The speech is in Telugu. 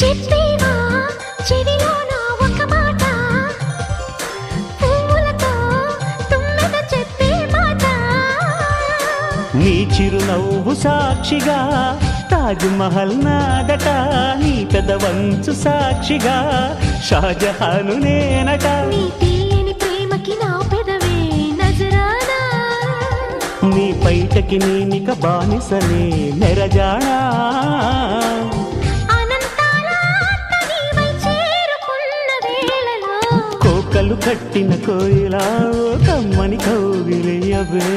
చెప్పేవా చెవిలోన ఒక మాట పువ్వులతో తుమ్మెద చెప్పే మాట నీ చిరునవ్వు సాక్షిగా తాజ్ మహల్ నాదట నీ పెదవంచు సాక్షిగా షాజహాను నేనట నీ తీయని ప్రేమకి నా పెదవే నజరానా నీ పైటకి నేనిక బానిసనే నెరజాడా కోకలు కట్టిన కోయిలా కమ్మని కౌగిలియవే